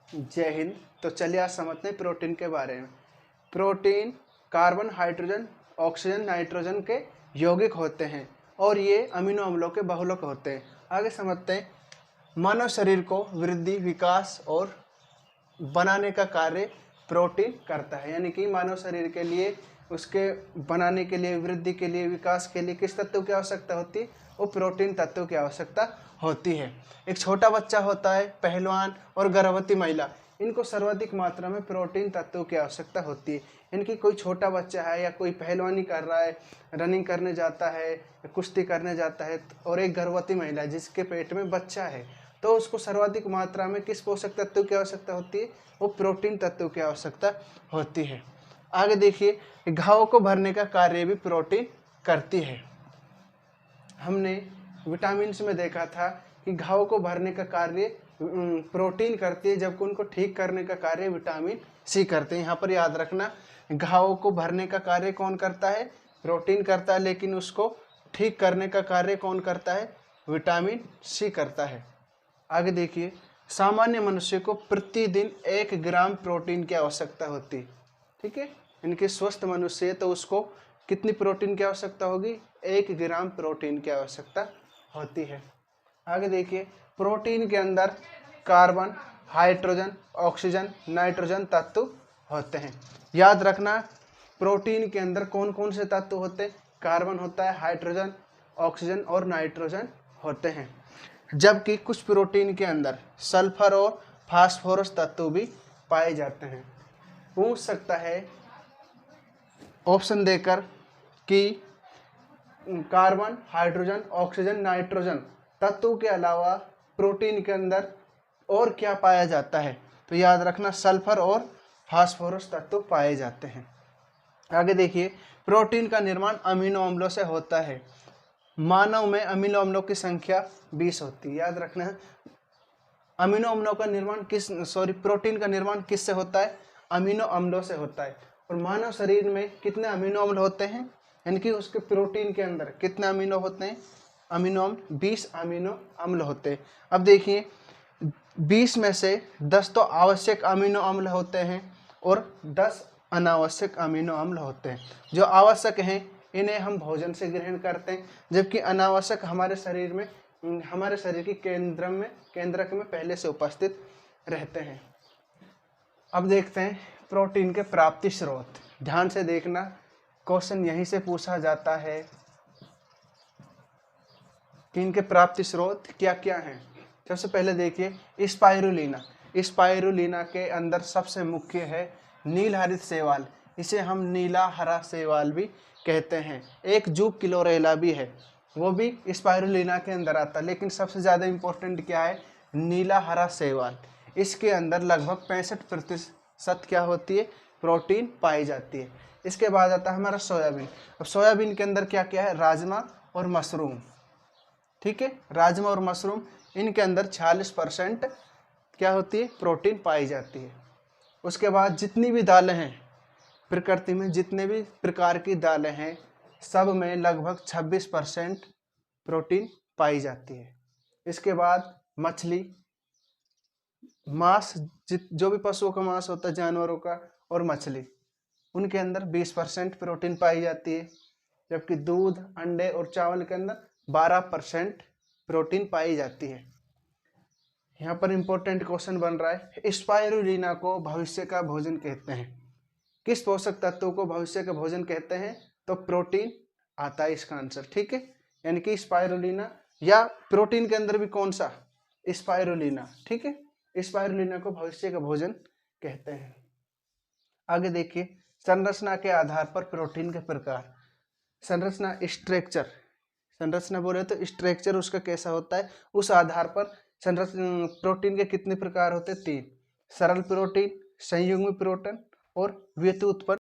जय हिंद। तो चलिए आज समझते हैं प्रोटीन के बारे में। Protein carbon, hydrogen, oxygen, nitrogen के यौगिक होते हैं और ये अमीनो अम्लों के बहुलक होते हैं। आगे समझते हैं। मानव शरीर को वृद्धि, विकास और बनाने का कार्य प्रोटीन करता है। यानी कि मानव शरीर के लिए, उसके बनाने के लिए, वृद्धि के लिए, विकास के लिए किस तत्व की आवश्यकता होती है? वो प्रोटीन तत्व की आवश्यकता होती है। एक छोटा बच्चा होता है, पहलवान और गर्भवती महिला, इनको सर्वाधिक मात्रा में प्रोटीन तत्वों की आवश्यकता होती है। इनकी कोई छोटा बच्चा है या कोई पहलवानी कर रहा है, रनिंग करने जाता है, कुश्ती करने जाता है, और एक गर्भवती महिला जिसके पेट में बच्चा है, तो उसको सर्वाधिक मात्रा में किस पोषक तत्व की आवश्यकता होती है? वो प्रोटीन तत्व की आवश्यकता होती है। आगे देखिए, घावों को भरने का कार्य भी प्रोटीन करती है। हमने विटामिन में देखा था कि घावों को भरने का कार्य प्रोटीन करती है, जबकि उनको ठीक करने का कार्य विटामिन सी करते हैं। यहाँ पर याद रखना, घावों को भरने का कार्य कौन करता है? प्रोटीन करता है, लेकिन उसको ठीक करने का कार्य कौन करता है? विटामिन सी करता है। आगे देखिए, सामान्य मनुष्य को प्रतिदिन 1 ग्राम प्रोटीन की आवश्यकता होती है। ठीक है, इनके स्वस्थ मनुष्य है तो उसको कितनी प्रोटीन की आवश्यकता होगी? 1 ग्राम प्रोटीन की आवश्यकता होती है। आगे देखिए, प्रोटीन के अंदर कार्बन, हाइड्रोजन, ऑक्सीजन, नाइट्रोजन तत्व होते हैं। याद रखना, प्रोटीन के अंदर कौन कौन से तत्व होते हैं? कार्बन होता है, हाइड्रोजन, ऑक्सीजन और नाइट्रोजन होते हैं। जबकि कुछ प्रोटीन के अंदर सल्फर और फास्फोरस तत्व भी पाए जाते हैं। पूछ सकता है ऑप्शन देकर कि कार्बन, हाइड्रोजन, ऑक्सीजन, नाइट्रोजन तत्वों के अलावा प्रोटीन के अंदर और क्या पाया जाता है? तो याद रखना, सल्फर और फास्फोरस तत्व पाए जाते हैं। आगे देखिए, प्रोटीन का निर्माण अमीनो अम्लों से होता है। मानव में अमीनो अम्लों की संख्या 20 होती है। याद रखना, अमीनो अम्लों का निर्माण प्रोटीन का निर्माण किससे होता है? अमीनो अम्लों से होता है। और मानव शरीर में कितने अमीनो अम्ल होते हैं? यानी कि उसके प्रोटीन के अंदर कितने अमीनो होते हैं? अमीनो अम्ल 20 अमीनो अम्ल होते हैं। अब देखिए, 20 में से 10 तो आवश्यक अमीनो अम्ल होते हैं और 10 अनावश्यक अमीनो अम्ल होते हैं। जो आवश्यक हैं इन्हें हम भोजन से ग्रहण करते हैं, जबकि अनावश्यक हमारे शरीर की केंद्रक में पहले से उपस्थित रहते हैं। अब देखते हैं प्रोटीन के प्राप्ति स्रोत। ध्यान से देखना, क्वेश्चन यहीं से पूछा जाता है कि इनके प्राप्ति स्रोत क्या क्या हैं। सबसे पहले देखिए, स्पाइरुलिना के अंदर सबसे मुख्य है नील हरित शैवाल। इसे हम नीला हरा शैवाल भी कहते हैं। एक जूप क्लोरेला भी है, वो भी स्पाइरुलिना के अंदर आता है। लेकिन सबसे ज़्यादा इम्पोर्टेंट क्या है? नीला हरा शैवाल। इसके अंदर लगभग 65% क्या होती है? प्रोटीन पाई जाती है। इसके बाद आता है हमारा सोयाबीन। अब सोयाबीन के अंदर क्या क्या है? राजमा और मशरूम। ठीक है, राजमा और मशरूम, इनके अंदर 46% क्या होती है? प्रोटीन पाई जाती है। उसके बाद जितनी भी दालें हैं प्रकृति में, जितने भी प्रकार की दालें हैं, सब में लगभग 26% प्रोटीन पाई जाती है। इसके बाद मछली, मांस, जो भी पशुओं का मांस होता है, जानवरों का, और मछली, उनके अंदर 20% प्रोटीन पाई जाती है। जबकि दूध, अंडे और चावल के अंदर 12% प्रोटीन पाई जाती है। यहाँ पर इंपॉर्टेंट क्वेश्चन बन रहा है, स्पाइरुलिना को भविष्य का भोजन कहते हैं। किस पोषक तत्व को भविष्य का भोजन कहते हैं? तो प्रोटीन आता है इसका आंसर। ठीक है, यानी कि स्पाइरुलिना, या प्रोटीन के अंदर भी कौन सा? स्पाइरुलिना। ठीक है, स्पाइरुलिना को भविष्य का भोजन कहते हैं। आगे देखिए, संरचना के आधार पर प्रोटीन के प्रकार। संरचना बोले तो स्ट्रक्चर उसका कैसा होता है, उस आधार पर प्रोटीन के कितने प्रकार होते हैं? 3। सरल प्रोटीन, संयुग्मी प्रोटीन और व्युत्पन्न